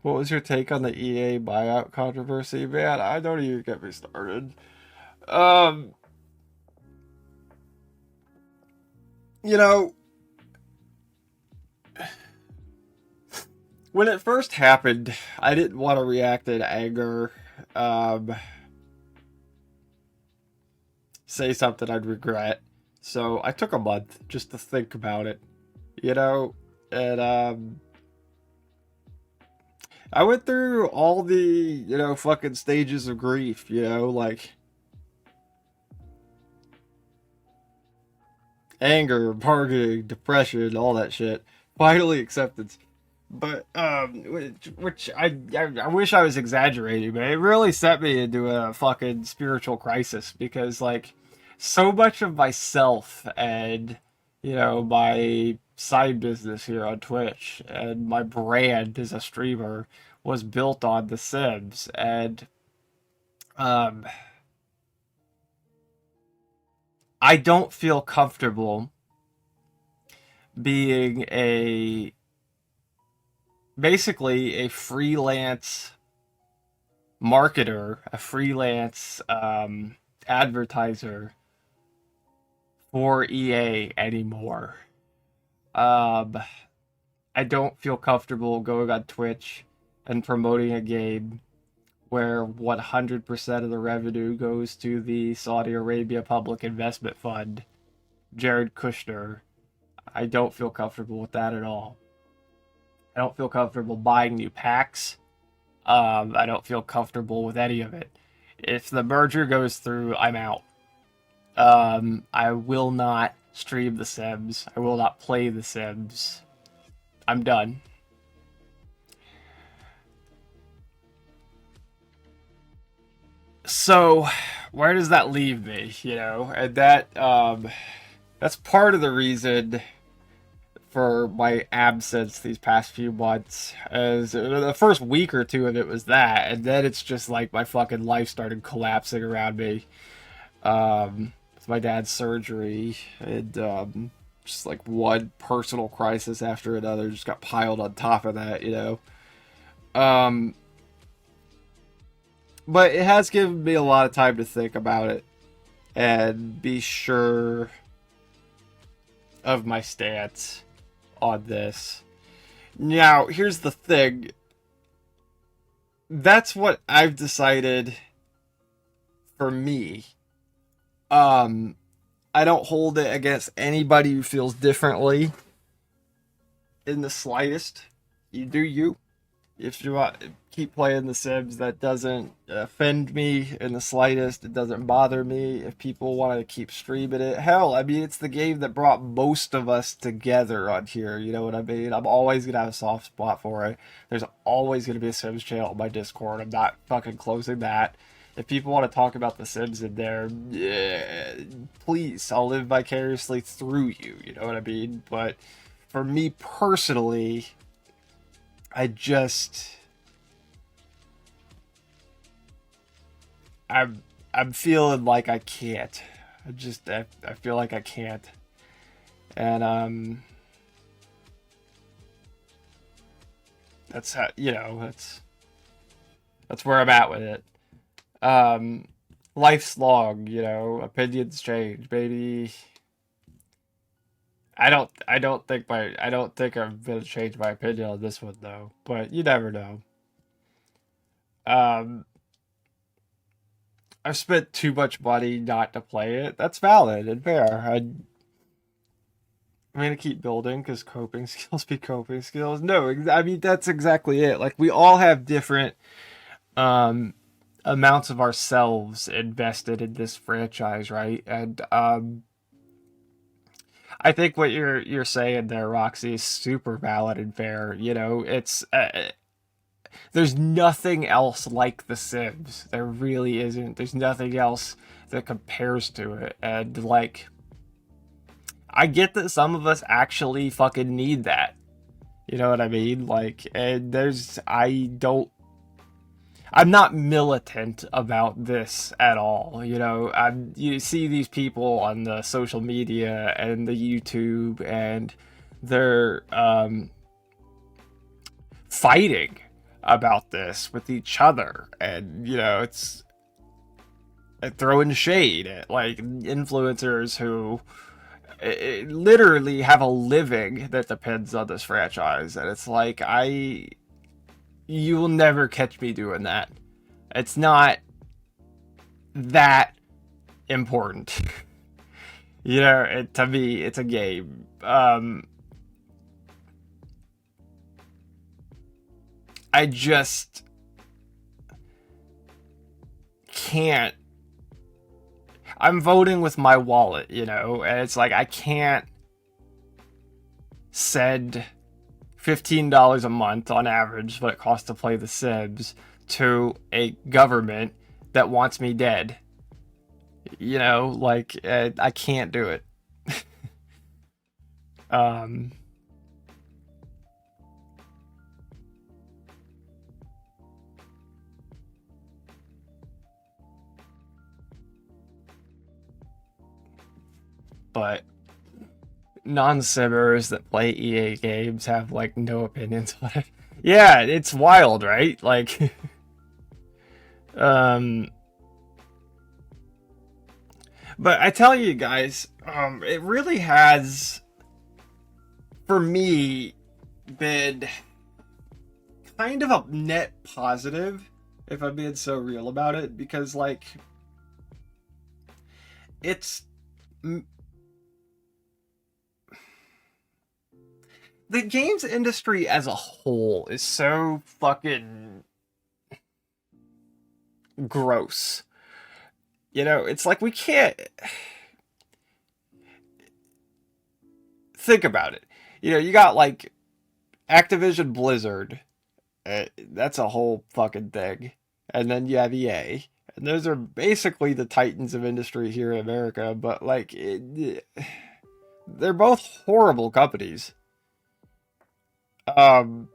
What was your take on the EA buyout controversy? Man, I don't even get me started. Um, you know, when it first happened, I didn't want to react in anger, um, say something I'd regret. So I took a month just to think about it, you know, and I went through all the, fucking stages of grief, like anger, bargaining, depression, all that shit. Finally acceptance. But which I wish I was exaggerating, but it really set me into a fucking spiritual crisis because like so much of myself and my side business here on Twitch and my brand as a streamer was built on The Sims, and um I don't feel comfortable being a basically a freelance marketer, a freelance advertiser for EA anymore. Um, I don't feel comfortable going on Twitch and promoting a game where 100% of the revenue goes to the Saudi Arabia Public Investment Fund, Jared Kushner. I don't feel comfortable with that at all. I don't feel comfortable buying new packs. I don't feel comfortable with any of it. If the merger goes through, I'm out. I will not stream The Sims. I will not play The Sims. I'm done. So, where does that leave me? And that's part of the reason for my absence these past few months. As the first week or two of it was that, and then it's just like my fucking life started collapsing around me. With my dad's surgery, and just like one personal crisis after another just got piled on top of that. Um, but it has given me a lot of time to think about it and be sure of my stance on this. Now, here's the thing. That's what I've decided for me. Um, I don't hold it against anybody who feels differently in the slightest. You do you. If you want keep playing The Sims, that doesn't offend me in the slightest. It doesn't bother me. If people want to keep streaming it, hell, I mean, it's the game that brought most of us together on here. You know what I mean? I'm always gonna have a soft spot for it. There's always gonna be a Sims channel on my Discord. I'm not fucking closing that. If people want to talk about The Sims in there, yeah, please, I'll live vicariously through you. You know what I mean? But for me personally, I just I'm feeling like I can't. I feel like I can't. And that's how that's where I'm at with it. Um Life's long, opinions change, baby. I don't think I'm gonna change my opinion on this one though, but you never know. Um I've spent too much money not to play it. That's valid and fair. I'm gonna keep building because coping skills be coping skills. No, I mean that's exactly it. Like we all have different um amounts of ourselves invested in this franchise, right? And I think what you're saying there, Roxy, is super valid and fair. It's there's nothing else like The Sims. There really isn't. There's nothing else that compares to it. And like, I get that some of us actually fucking need that. You know what I mean? Like, and I'm not militant about this at all. You see these people on the social media and the YouTube, and they're fighting about this with each other, and it's throwing shade at like influencers who literally have a living that depends on this franchise, and it's like you will never catch me doing that. It's not that important. To me, it's a game. I just can't. I'm voting with my wallet, and it's like I can't send $15 a month on average what it costs to play The Sims to a government that wants me dead. I can't do it. um but non-simmers that play EA games have like no opinions on it. Yeah, it's wild, right? Like um but I tell you guys, it really has, for me, been kind of a net positive, if I'm being so real about it, because like it's the games industry as a whole is so fucking gross. It's like we can't think about it. You got like Activision Blizzard. That's a whole fucking thing. And then you have EA. And those are basically the titans of industry here in America, but like they're both horrible companies. Um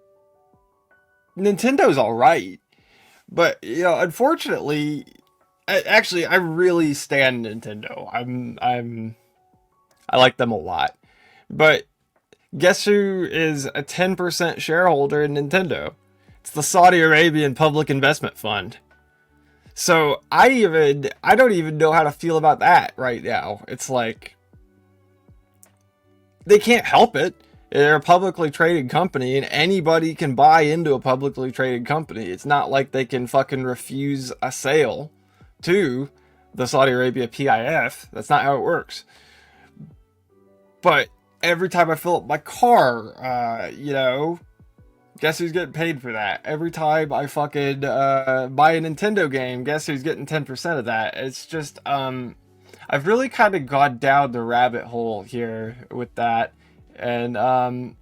Nintendo's all right, but unfortunately, actually, I really stand Nintendo. I like them a lot, but guess who is a 10% shareholder in Nintendo? It's the Saudi Arabian Public Investment Fund. So I don't even know how to feel about that right now. It's like they can't help it. They're a publicly traded company, and anybody can buy into a publicly traded company. It's not like they can fucking refuse a sale to the Saudi Arabia PIF. That's not how it works. But every time I fill up my car, guess who's getting paid for that? Every time I fucking buy a Nintendo game, guess who's getting 10% of that? It's just, I've really kind of gone down the rabbit hole here with that. And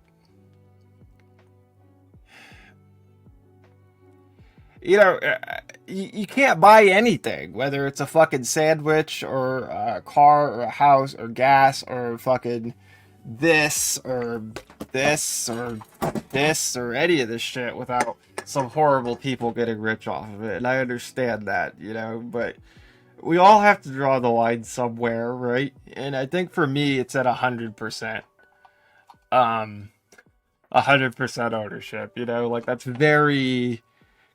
you can't buy anything, whether it's a fucking sandwich or a car or a house or gas or fucking this or this or this or any of this shit, without some horrible people getting rich off of it. And I understand that, but we all have to draw the line somewhere, right? And I think for me, it's at 100%. 100% ownership, like that's very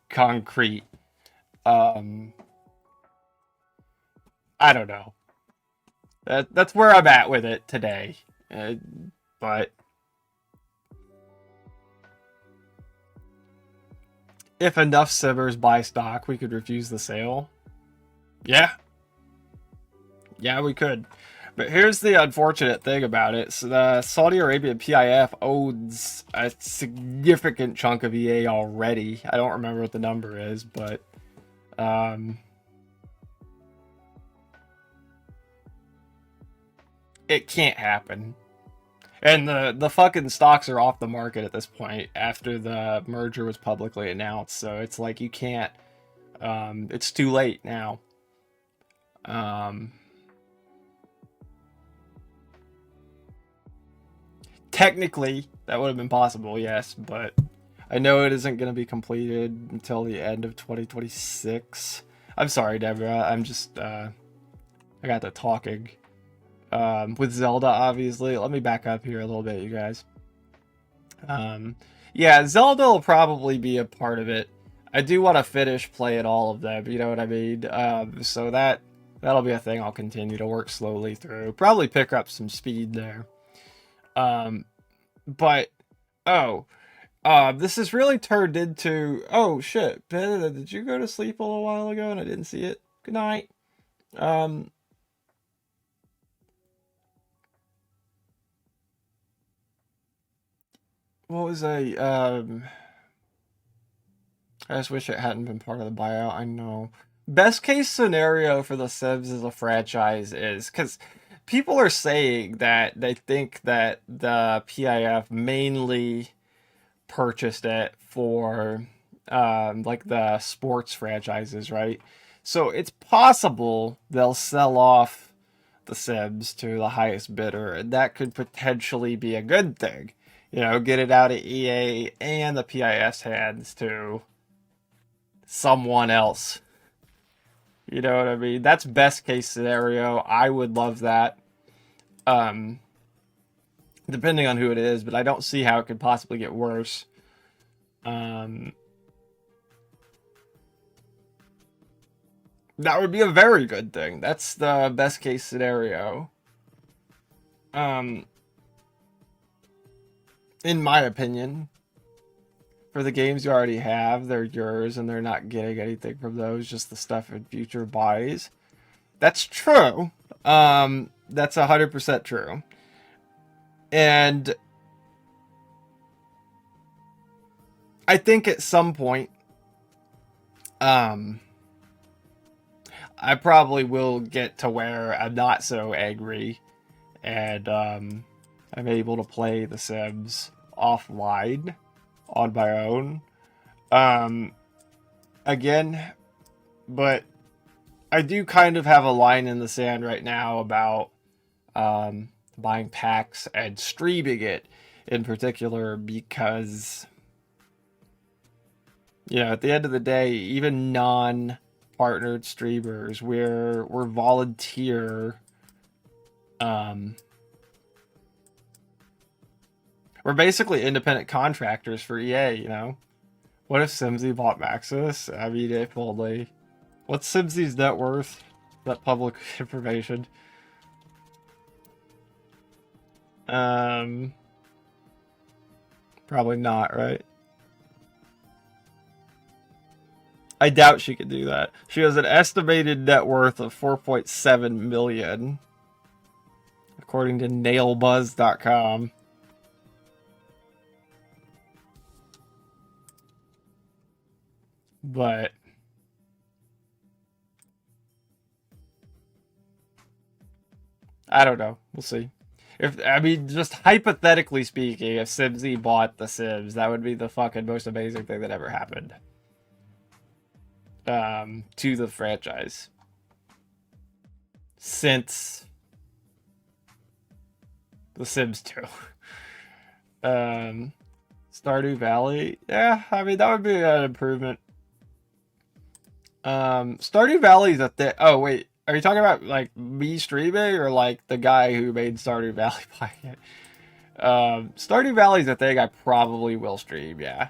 concrete. I don't know. That's where I'm at with it today. But if enough simmers buy stock, we could refuse the sale. Yeah. Yeah, we could. But here's the unfortunate thing about it. So the Saudi Arabia PIF owns a significant chunk of EA already. I don't remember what the number is, but it can't happen. And the fucking stocks are off the market at this point after the merger was publicly announced. So it's like you can't. It's too late now. Technically, that would have been possible, yes, but I know it isn't going to be completed until the end of 2026. I'm sorry, Deborah. I'm just, I got the talking. With Zelda, obviously. Let me back up here a little bit, you guys. Yeah, Zelda will probably be a part of it. I do want to finish playing all of them, you know what I mean? So that'll be a thing I'll continue to work slowly through. Probably pick up some speed there. Um, but oh, this has really turned into, oh shit, did you go to sleep a little while ago and I didn't see it? Good night. Um, what was I just wish it hadn't been part of the buyout. I know. Best case scenario for the Sims as a franchise is because people are saying that they think that the PIF mainly purchased it for like the sports franchises, right? So it's possible they'll sell off the Sims to the highest bidder, and that could potentially be a good thing. You know, get it out of EA and the PIF's hands to someone else. You know what I mean? That's best case scenario. I would love that. Um, Depending on who it is, but I don't see how it could possibly get worse. Um, that would be a very good thing. That's the best case scenario. Um, in my opinion, for the games you already have, they're yours and they're not getting anything from those, just the stuff in future buys. That's true. That's 100% true. And I think at some point, um, I probably will get to where I'm not so angry and I'm able to play The Sims offline on my own. Um, Again, but I do kind of have a line in the sand right now about buying packs and streaming it in particular because, you know, at the end of the day, even non-partnered streamers, we're volunteer. Um, we're basically independent contractors for EA. You know, what if Simsy bought Maxis? I mean, if only. What's Simsy's net worth? That public information. Um, Probably not, right? I doubt she could do that. She has an estimated net worth of 4.7 million, according to nailbuzz.com. But I don't know. We'll see. If I mean, just hypothetically speaking, if Simsy bought The Sims, that would be the fucking most amazing thing that ever happened to the franchise since The Sims 2. um, Stardew Valley, yeah, I mean that would be an improvement. Stardew Valley's a thing. Oh wait, are you talking about like me streaming or like the guy who made Stardew Valley buying it? Stardew Valley's a thing I probably will stream. Yeah.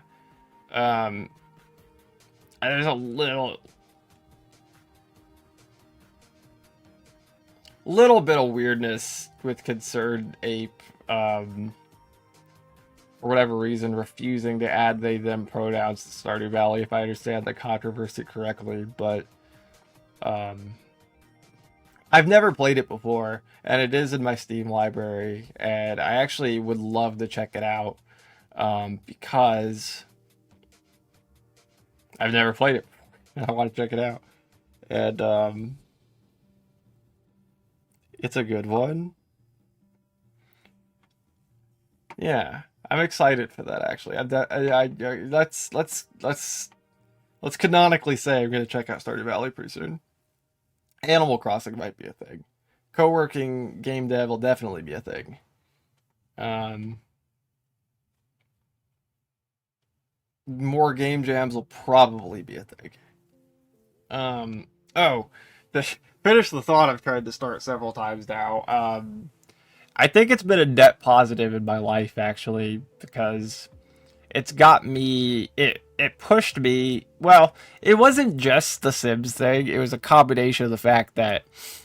Um, there's a little bit of weirdness with Concerned Ape. For whatever reason, refusing to add they them pronouns to Stardew Valley, if I understand the controversy correctly. But um, I've never played it before, and it is in my Steam library, and I actually would love to check it out because I've never played it before, and I want to check it out. And it's a good one. Yeah, I'm excited for that. Actually, let's canonically say I'm gonna check out Stardew Valley pretty soon. Animal Crossing might be a thing. Co-working game dev will definitely be a thing. Um, More game jams will probably be a thing. Oh, to finish the thought I've tried to start several times now. I think it's been a net positive in my life actually because it's got me. It pushed me. Well, it wasn't just the Sims thing. It was a combination of the fact that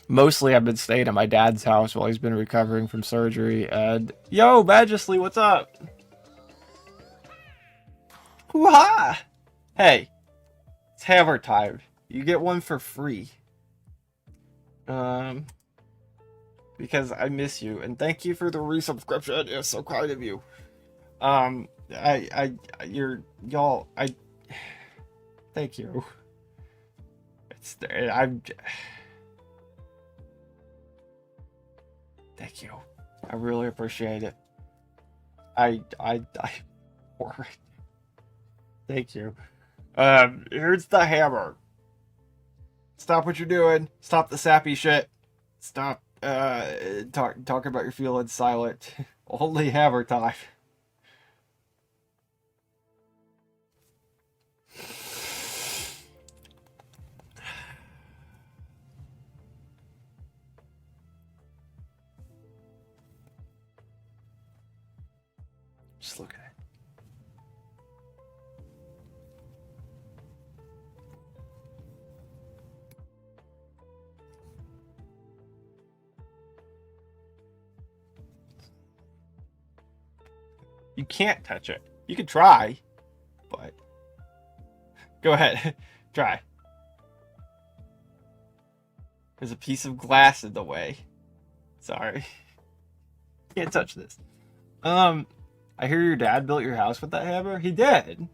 mostly I've been staying at my dad's house while he's been recovering from surgery. And yo, Majesty, what's up? Hoo-ha! Hey, it's hammer time. You get one for free. Um, because I miss you, and thank you for the resubscription. It's so kind of you. Y'all, thank you. Thank you. I really appreciate it. Thank you. Here's the hammer. Stop what you're doing. Stop the sappy shit. Stop, talking about your feelings silent. Only hammer time. Just look at it. You can't touch it. You can try, but go ahead. Try. There's a piece of glass in the way. Sorry. Can't touch this. I hear your dad built your house with that hammer? He did.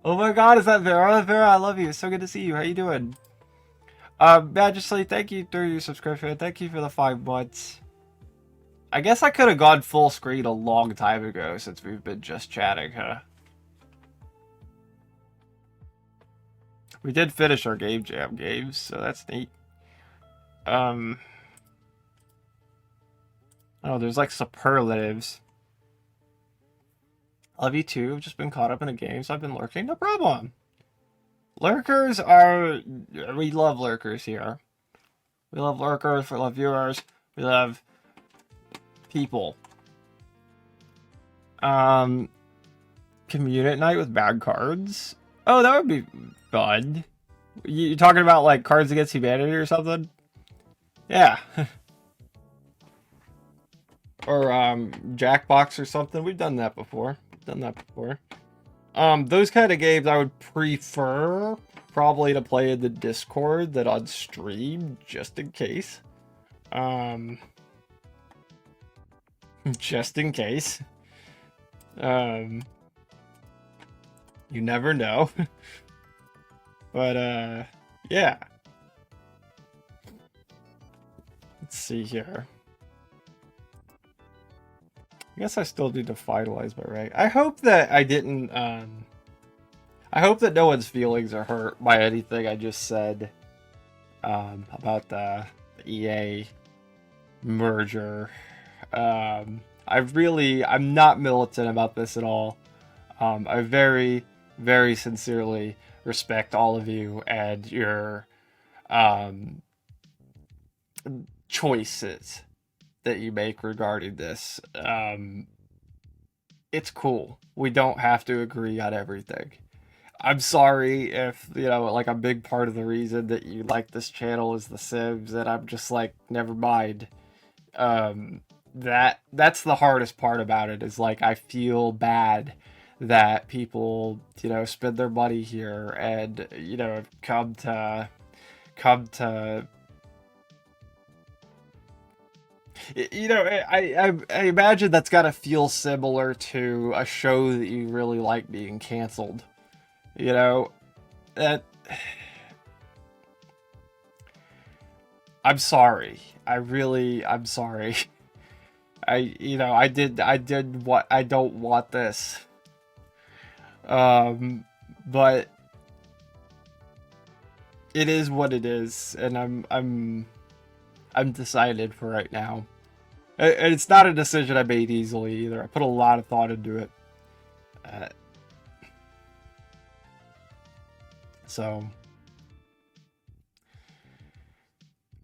Oh my god, is that Vera? Vera, I love you. It's so good to see you. How you doing? Majesty, thank you for your subscription. Thank you for the 5 months. I guess I could have gone full screen a long time ago since we've been just chatting, huh? We did finish our Game Jam games, so that's neat. Oh, there's like superlatives. Love you too. I've just been caught up in a game, so I've been lurking. No problem. Lurkers are... We love lurkers here. We love lurkers, we love viewers, we love people. Commute at night with bad cards? Oh, that would be fun. You talking about like Cards Against Humanity or something? Yeah. Or Jackbox or something. We've done that before. Those kind of games I would prefer probably to play in the Discord than on stream, just in case. Just in case. You never know. But, yeah. Let's see here. I guess I still need to finalize my rank. I hope that I didn't, I hope that no one's feelings are hurt by anything I just said, about the EA merger. I'm not militant about this at all. I very, very sincerely respect all of you and your, choices that you make regarding this. It's cool. We don't have to agree on everything. I'm sorry if, like a big part of the reason that you like this channel is The Sims, and I'm just like, never mind. That's the hardest part about it, is like, I feel bad that people, spend their money here and, come to I imagine that's gotta feel similar to a show that you really like being canceled. That... I'm sorry. I'm sorry. I did what... I don't want this. But... It is what it is, and I'm decided for right now. And it's not a decision I made easily either. I put a lot of thought into it. So...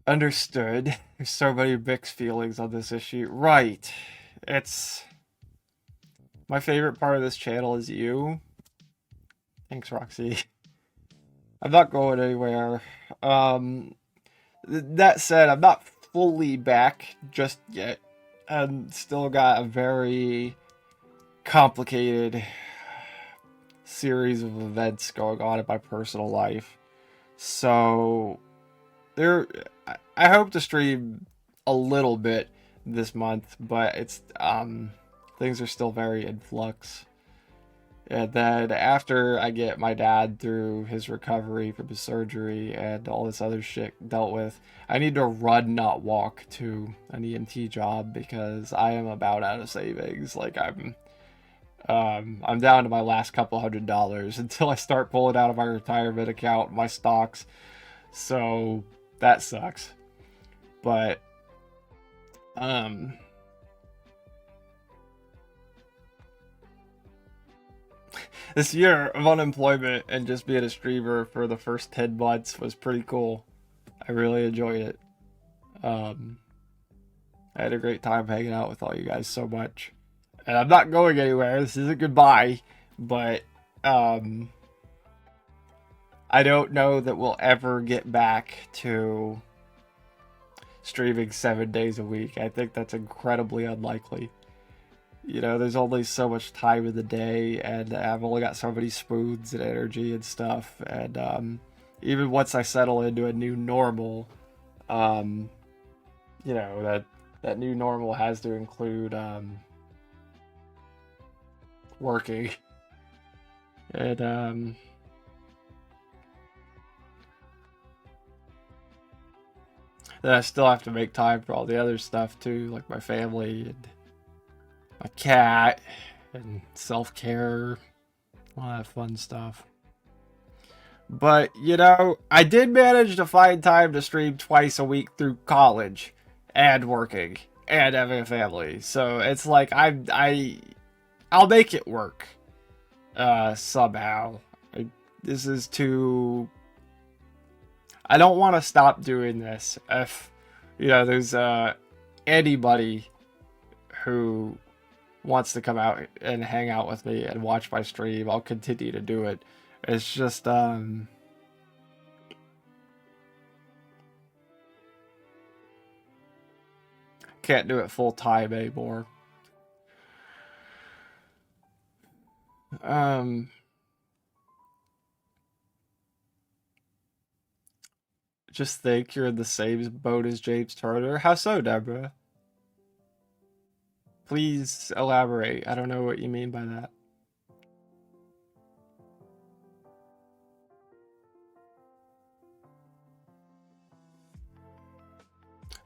Understood. There's so many mixed feelings on this issue. Right. It's... My favorite part of this channel is you. Thanks, Roxy. I'm not going anywhere. That said, I'm not fully back just yet. I've still got a very complicated series of events going on in my personal life. So there, I hope to stream a little bit this month, but it's things are still very in flux. And then after I get my dad through his recovery from his surgery and all this other shit dealt with, I need to run, not walk, to an EMT job because I am about out of savings. Like I'm down to my last couple $100 until I start pulling out of my retirement account, my stocks. So that sucks. But this year of unemployment and just being a streamer for the first 10 months was pretty cool. I really enjoyed it. I had a great time hanging out with all you guys so much. And I'm not going anywhere. This isn't goodbye. But I don't know that we'll ever get back to streaming 7 days a week. I think that's incredibly unlikely. You know, there's only so much time in the day, and I've only got so many spoons and energy and stuff. And even once I settle into a new normal, you know, that new normal has to include working. And then I still have to make time for all the other stuff too, like my family and my cat and self-care, all that fun stuff. But, you know, I did manage to find time to stream twice a week through college and working and having a family. So it's like I'll make it work somehow. This is too... I don't want to stop doing this. If, you know, there's anybody who wants to come out and hang out with me and watch my stream, I'll continue to do it. It's just can't do it full time anymore. Just think you're in the same boat as James Turner. How so, Deborah? Please elaborate. I don't know what you mean by that.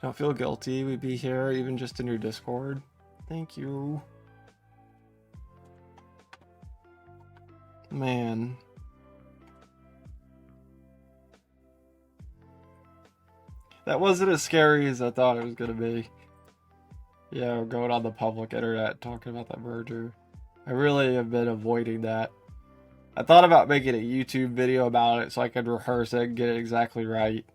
Don't feel guilty. We'd be here even just in your Discord. Thank you. Man. That wasn't as scary as I thought it was going to be. Yeah, going on the public internet talking about that merger. I really have been avoiding that. I thought about making a YouTube video about it so I could rehearse it and get it exactly right.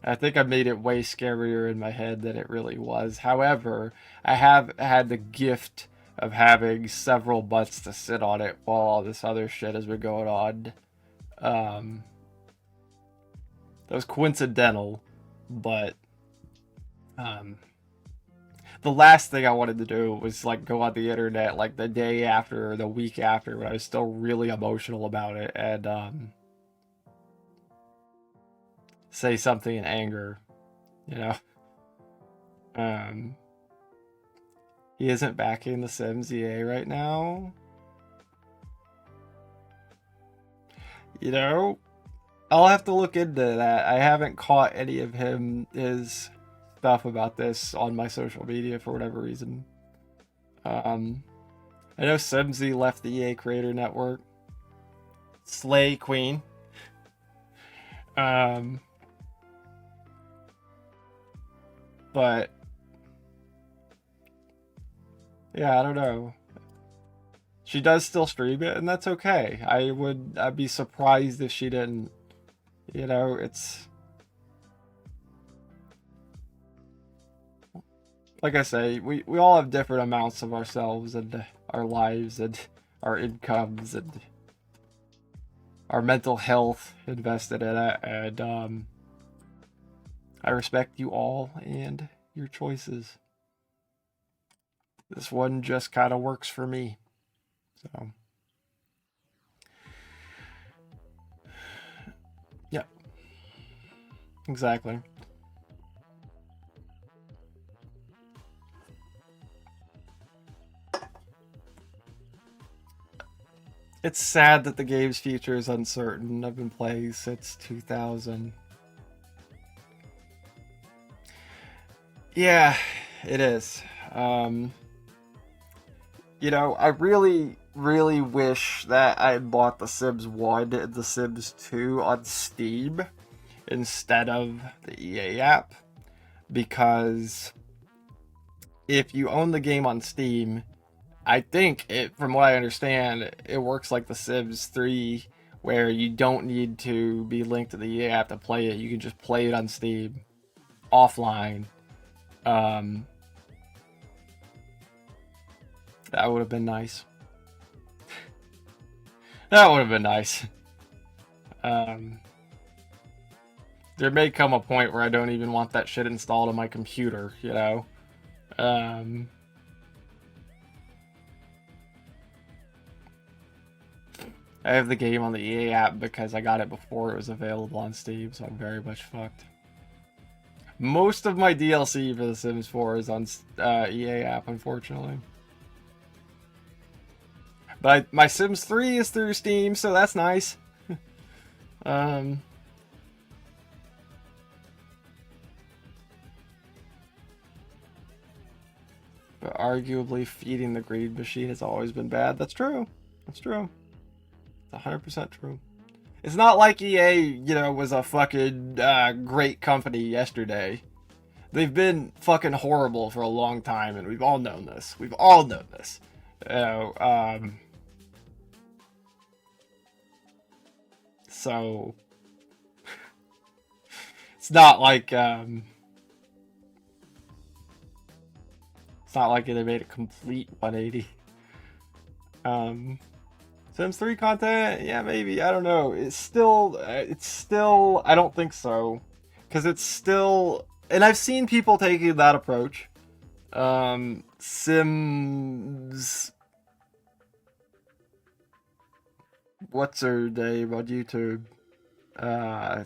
I think I made it way scarier in my head than it really was. However, I have had the gift of having several months to sit on it while all this other shit has been going on. That was coincidental, but the last thing I wanted to do was like go on the internet like the day after or the week after when I was still really emotional about it and say something in anger, you know. He isn't backing the Sims EA right now. You know, I'll have to look into that. I haven't caught any of his stuff about this on my social media for whatever reason. I know Simsy left the EA Creator Network. Slay Queen. But yeah, I don't know. She does still stream it, and that's okay. I'd be surprised if she didn't. You know, it's like I say, we all have different amounts of ourselves and our lives and our incomes and our mental health invested in it, and I respect you all and your choices. This one just kind of works for me. So, yeah, exactly. It's sad that the game's future is uncertain. I've been playing since 2000. Yeah, it is. Um, I really, really wish that I had bought The Sims 1 and The Sims 2 on Steam instead of the EA app, because if you own the game on Steam, I think from what I understand, it works like The Sims 3, where you don't need to be linked to the EA app to play it. You can just play it on Steam offline. Um, that would have been nice. That would have been nice. Um, there may come a point where I don't even want that shit installed on my computer, you know? Um, I have the game on the EA app because I got it before it was available on Steam, so I'm very much fucked. Most of my DLC for The Sims 4 is on EA app, unfortunately. But my Sims 3 is through Steam, so that's nice. um, but arguably, feeding the greed machine has always been bad. That's true. That's true. It's 100% true. It's not like EA, was a fucking great company yesterday. They've been fucking horrible for a long time, and we've all known this. We've all known this. So it's not like they made a complete 180. Sims 3 content, yeah, maybe. I don't know. It's still. I don't think so, because it's still. And I've seen people taking that approach. Sims. What's her name on YouTube? I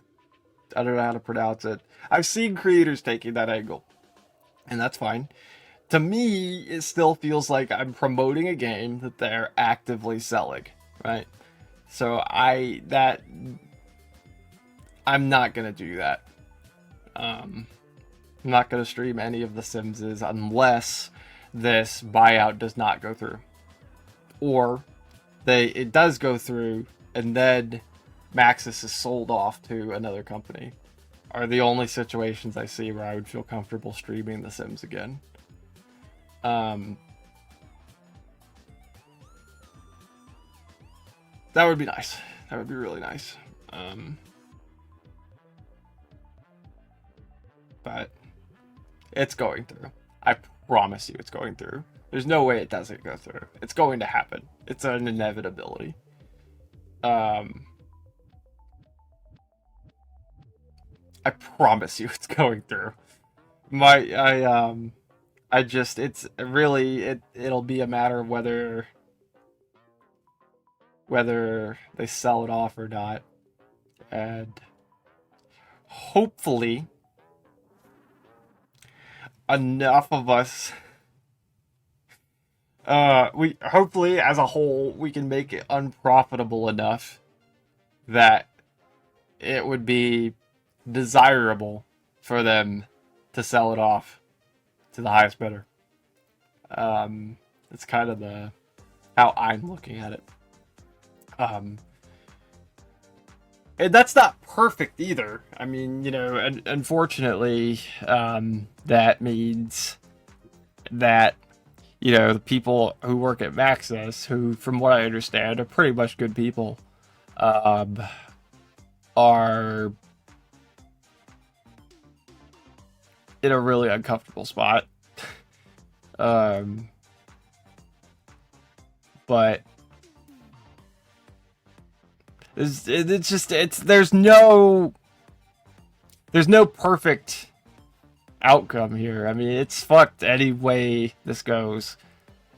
don't know how to pronounce it. I've seen creators taking that angle, and that's fine. To me, it still feels like I'm promoting a game that they're actively selling, right? So I'm not gonna do that. I'm not gonna stream any of the Simses unless this buyout does not go through, or it does go through, and then Maxis is sold off to another company. Are the only situations I see where I would feel comfortable streaming The Sims again. That would be nice. That would be really nice. But it's going through. I promise you it's going through. There's no way it doesn't go through. It's going to happen. It's an inevitability. I promise you it's going through. It's really, it'll be a matter of whether they sell it off or not. And hopefully enough of us we hopefully as a whole we can make it unprofitable enough that it would be desirable for them to sell it off to the highest bidder. It's kind of how I'm looking at it. And that's not perfect either. I mean, unfortunately, that means that, the people who work at Maxis, who, from what I understand, are pretty much good people, are in a really uncomfortable spot. Um, but it's just there's no perfect outcome here. I mean, it's fucked any way this goes.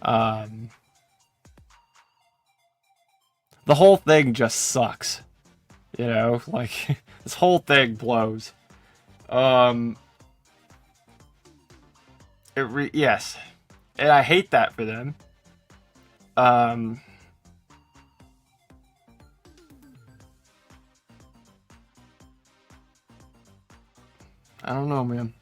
Um, the whole thing just sucks. You know, like this whole thing blows. Um, yes, and I hate that for them. Um, I don't know, man.